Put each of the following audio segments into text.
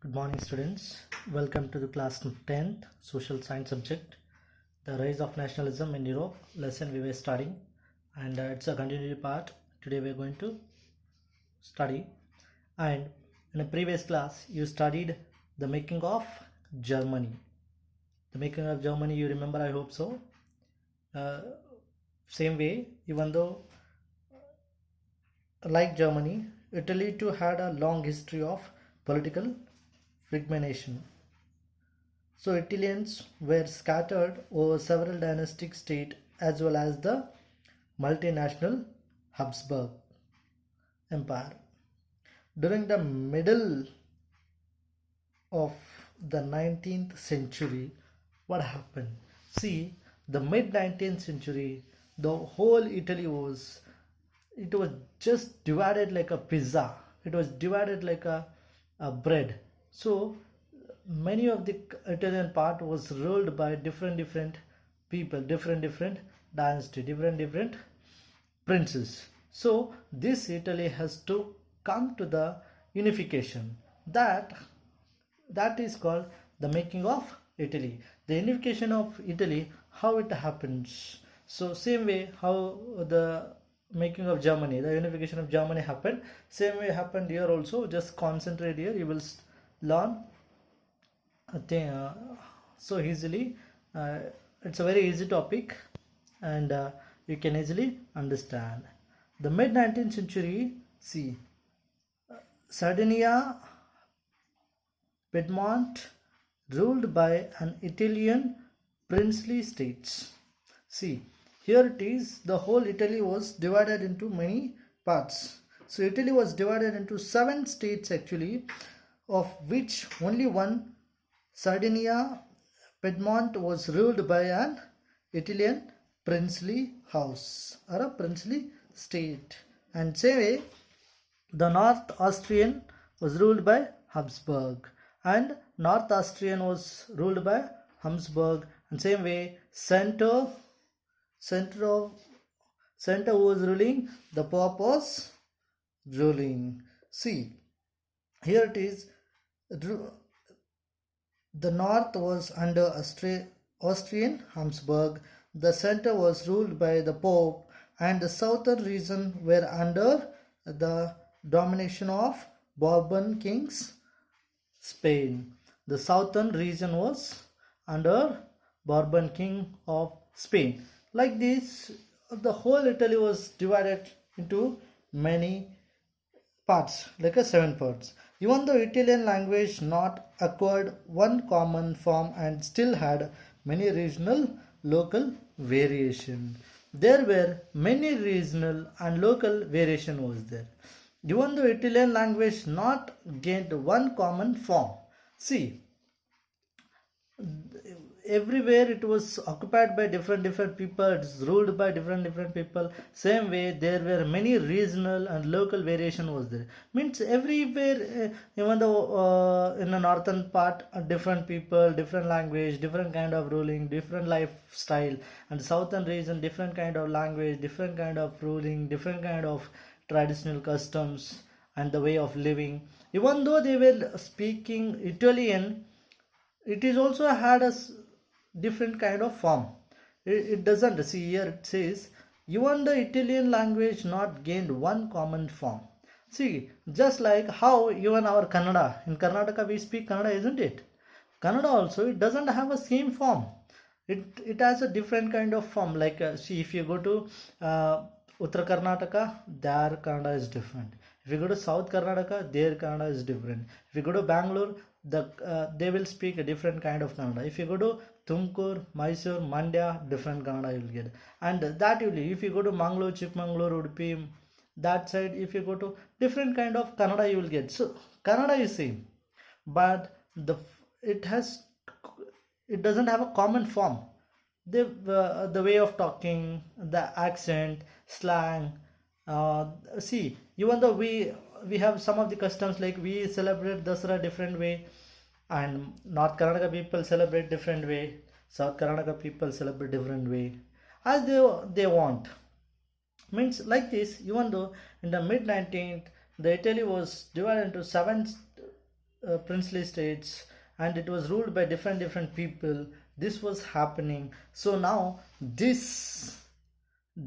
Good morning, students. Welcome to the class 10th social science subject, the rise of nationalism in Europe lesson we were studying, and it's a continuity part. Today we are going to study, and in a previous class you studied the making of Germany. The making of Germany, you remember? I hope so. Same way, even though like Germany, Italy too had a long history of political fragmentation. So Italians were scattered over several dynastic states as well as the multinational Habsburg Empire. During the middle of the 19th century, what happened? See, the mid 19th century, the whole Italy was just divided like a pizza. It was divided like a bread. So many of the Italian part was ruled by different people, different dynasty, different princes. So this Italy has to come to the unification. That is called the making of Italy. The unification of Italy, how it happens. So same way how the making of Germany, the unification of Germany happened, same way happened here also. Just concentrate here, you will learn so easily. It's a very easy topic, and you can easily understand. The mid 19th century, see, Sardinia, Piedmont, ruled by an Italian princely states. See, here it is, the whole Italy was divided into many parts. So Italy was divided into 7 states actually, of which only one, Sardinia, Piedmont, was ruled by an Italian princely house or a princely state. And same way, the North Austrian was ruled by Habsburg, and North Austrian was ruled by Habsburg, and same way center was ruling, the Pope was ruling. See, here it is, the north was under Austrian Habsburg, the center was ruled by the Pope, and the southern region were under the domination of Bourbon kings Spain. The southern region was under Bourbon king of Spain. Like this, the whole Italy was divided into many parts, like a 7 parts. Even though Italian language not acquired one common form and still had many regional local variation. There were many regional and local variation was there. Even though Italian language not gained one common form. See, everywhere it was occupied by different people, it's ruled by different people. Same way there were many regional and local variation was there, means everywhere, even though in the northern part, different people, different language, different kind of ruling, different lifestyle, and southern region different kind of language, different kind of ruling, different kind of traditional customs and the way of living. Even though they were speaking Italian, it is also had a different kind of form. It doesn't, see here it says, even the Italian language not gained one common form. See, just like how even our Kannada, in Karnataka we speak Kannada, isn't it? Kannada also, it doesn't have a same form. It has a different kind of form. Like see, if you go to Uttar Karnataka, their Kannada is different. If you go to South Karnataka, their Kannada is different. If you go to Bangalore, they will speak a different kind of Kannada. If you go to Tumkur, Mysore, Mandya, different Kannada you will get. And that you will, if you go to Mangalore, Chikmagalur, Udupi, that side, if you go to different kind of Kannada you will get. So Kannada is same, but it has it doesn't have a common form. The way of talking, the accent, slang. See, even though we have some of the customs, like we celebrate Dasara different way, and North Karnataka people celebrate different way, South Karnataka people celebrate different way, as they want. Means like this, even though in the mid 19th, the Italy was divided into 7 princely states, and it was ruled by different people. This was happening. So now this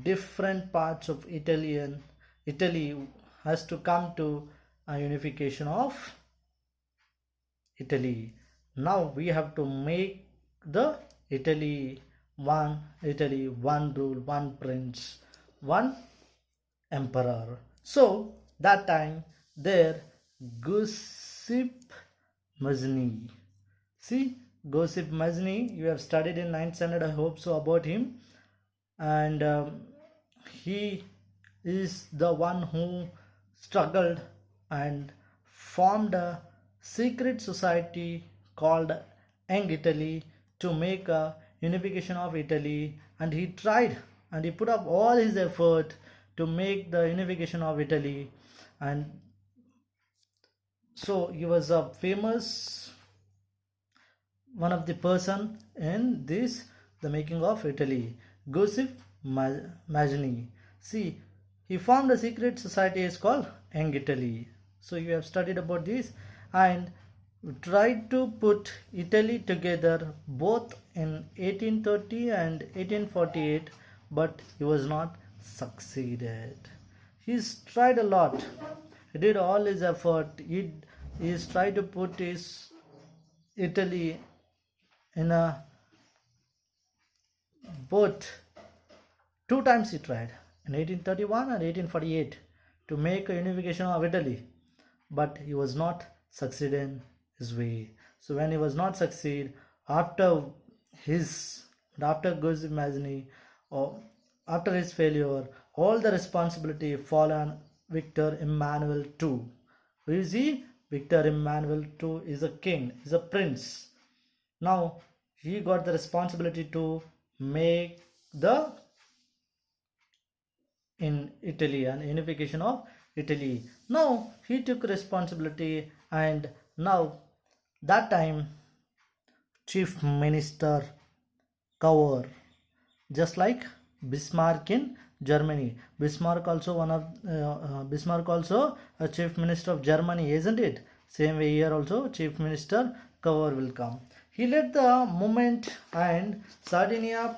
different parts of Italy has to come to a unification of Italy. Now we have to make the Italy, one rule, one prince, one emperor. So that time there Giuseppe Mazzini. See, Giuseppe Mazzini, you have studied in ninth standard, I hope so, about him. And he is the one who struggled and formed a secret society called Young Italy to make a unification of Italy, and he tried and he put up all his effort to make the unification of Italy. And so he was a famous one of the person in this the making of Italy, Giuseppe Mazzini. See, he formed a secret society is called Young Italy. So you have studied about this and tried to put Italy together both in 1830 and 1848, but he was not succeeded. He's tried a lot. He did all his effort. He's tried to put his Italy in a both. Two times he tried in 1831 and 1848 to make a unification of Italy, but he was not succeeding his way. So when he was not succeed after his after Giuseppe Mazzini, or after his failure, all the responsibility fall on Victor Emmanuel II. Who is he? Victor Emmanuel II is a king, is a prince. Now he got the responsibility to make the in Italy and unification of Italy. Now he took responsibility, and now that time chief minister Cavour, just like Bismarck in Germany. Bismarck also one of Bismarck also a chief minister of Germany, isn't it? Same way here also chief minister Cavour will come. He led the movement and Sardinia,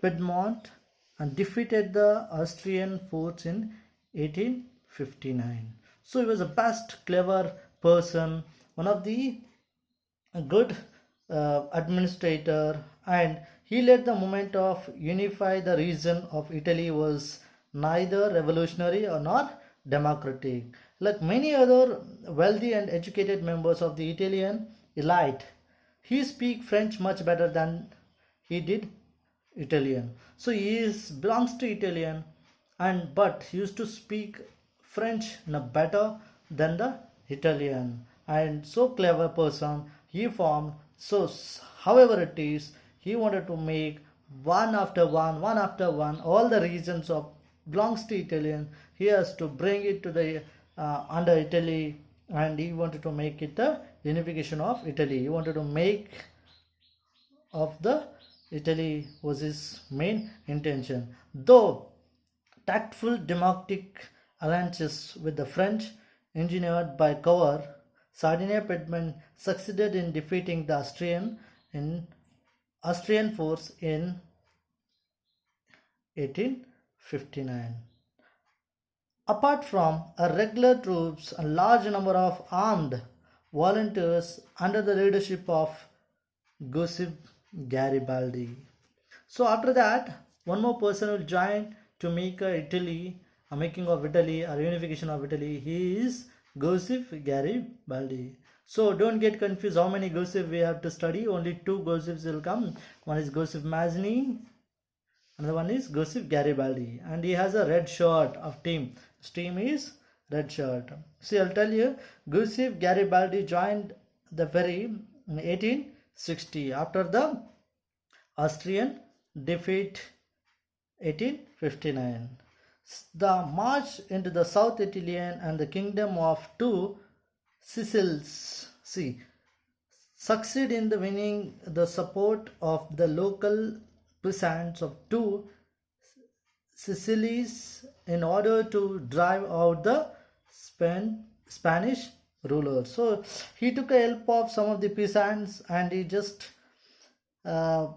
Piedmont, and defeated the Austrian force in 1859. So he was a best clever person, one of the good administrator, and he led the movement of unify the region of Italy was neither revolutionary or nor democratic. Like many other wealthy and educated members of the Italian elite, he speak French much better than he did Italian. So he is belongs to Italian, and but he used to speak French in a better than the Italian. And so clever person he formed. So however it is, he wanted to make one after one, all the regions of belongs to Italian. He has to bring it to the under Italy, and he wanted to make it the unification of Italy. He wanted to make of the Italy was his main intention. Though tactful democratic alliances with the French engineered by Cavour, Sardinia Piedmont succeeded in defeating the Austrian force in 1859. Apart from a regular troops, a large number of armed volunteers under the leadership of Giuseppe Garibaldi. So after that, one more person will join to make a making of Italy, or unification of Italy. He is Giuseppe Garibaldi. So don't get confused how many Giuseppe we have to study. Only two Giuseppes will come. One is Giuseppe Mazzini, another one is Giuseppe Garibaldi, and he has a red shirt of team. His team is red shirt. See, I'll tell you, Giuseppe Garibaldi joined the ferry in 1860 after the Austrian defeat 1859. The march into the South Italian and the kingdom of two Sicilies succeed in the winning the support of the local peasants of two Sicilies in order to drive out the Spanish ruler. So he took a help of some of the peasants and he just uh,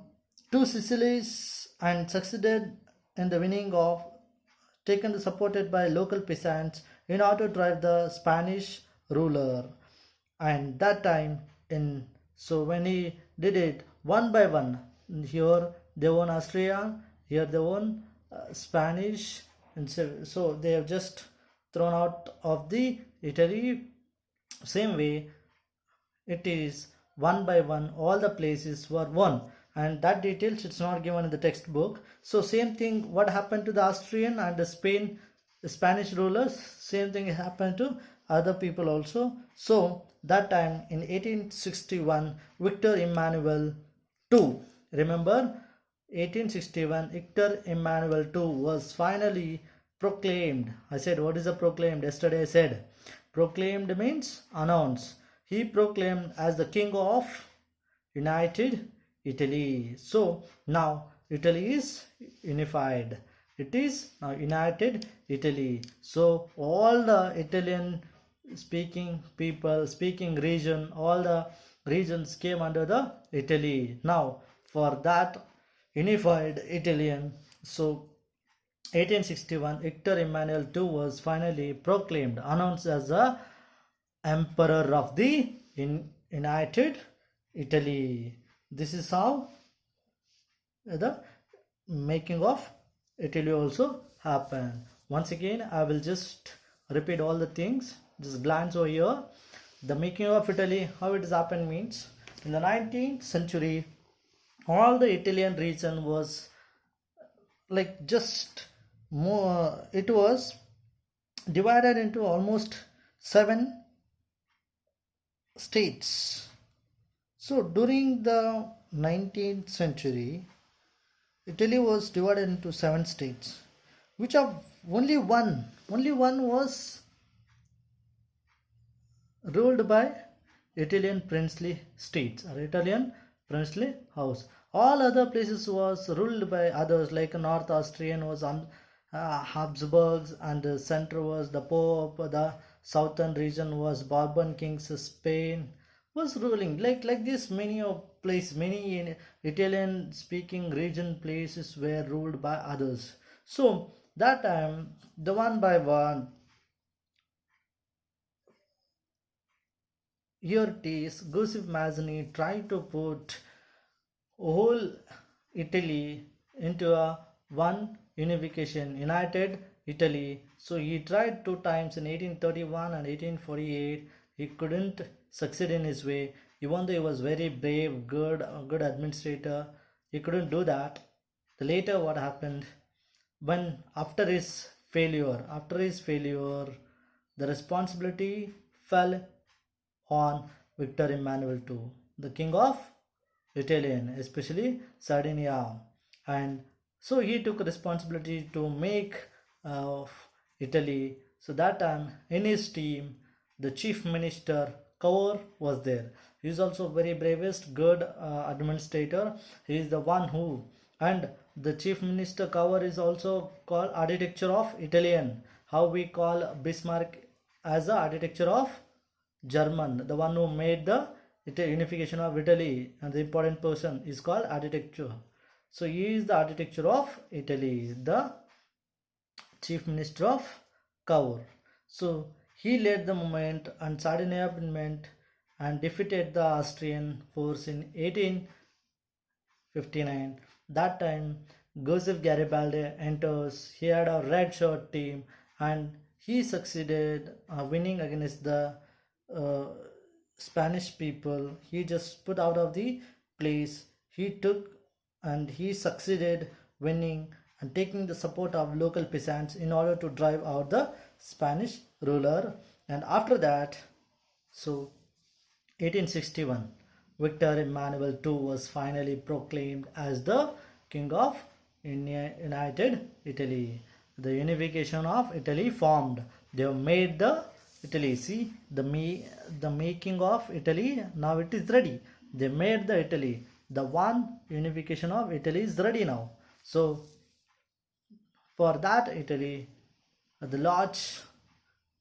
two Sicilies and succeeded in the winning of taken supported by local peasants in order to drive the Spanish ruler. And that time in so when he did it one by one, here they won Austria, here they won Spanish, and so they have just thrown out of the Italy. Same way it is one by one all the places were won, and that details it's not given in the textbook. So same thing what happened to the Austrian and the Spanish rulers, same thing happened to other people also. So that time in 1861 Victor Emmanuel II, remember 1861 Victor Emmanuel II was finally proclaimed. I said what is a proclaimed? Yesterday I said proclaimed means announced. He proclaimed as the king of United Italy. So now Italy is unified. It is now United Italy. So all the Italian speaking people, speaking region, all the regions came under the Italy. Now for that unified Italian, so 1861 Victor Emmanuel II was finally proclaimed, announced as the Emperor of the United Italy. This is how the making of Italy also happened. Once again, I will just repeat all the things. Just glance over here. The making of Italy, how it has happened means in the 19th century, all the Italian region was like just more. It was divided into almost 7 states. So during the 19th century, Italy was divided into 7 states, which of only one was ruled by Italian princely states or Italian princely house. All other places was ruled by others, like North Austrian was on Habsburgs, and the center was the Pope. The southern region was Bourbon kings. Spain was ruling like this. Many of place, many in Italian speaking region places were ruled by others. So that time, the one by one, here it is. Giuseppe Mazzini tried to put whole Italy into a one unification, united Italy. So he tried 2 times in 1831 and 1848. He couldn't succeed in his way. Even though he was very brave, good administrator, he couldn't do that. The later what happened when after his failure, the responsibility fell on Victor Emmanuel II, the king of Italian, especially Sardinia, and so he took responsibility to make Italy. So that time in his team, the chief minister Cavour was there. He is also very bravest, good administrator. He is the one who, and the chief minister Cavour is also called architecture of Italian. How we call Bismarck as the architecture of German, the one who made the unification of Italy, and the important person is called architecture. So he is the architecture of Italy, the chief minister of Cavour. So he led the movement and Sardinia movement and defeated the Austrian force in 1859. That time Joseph Garibaldi enters. He had a red shirt team and he succeeded winning against the uh, Spanish people. He just put out of the place. He took and he succeeded winning and taking the support of local peasants in order to drive out the Spanish ruler. And after that, so 1861, Victor Emmanuel II was finally proclaimed as the King of United Italy. The unification of Italy formed. They have made the Italy. See the making of Italy. Now it is ready. They made the Italy. The one unification of Italy is ready now. So for that Italy, the large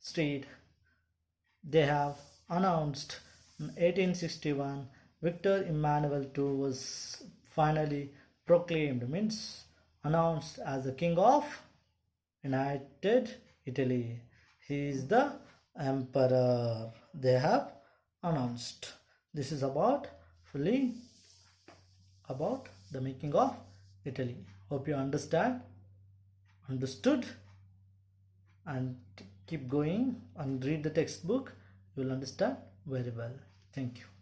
state, they have announced in 1861. Victor Emmanuel II was finally proclaimed, means announced as the King of United Italy. He is the emperor. They have announced. This is about fully about the making of Italy. Hope you understood, and keep going and read the textbook. You will understand very well. Thank you.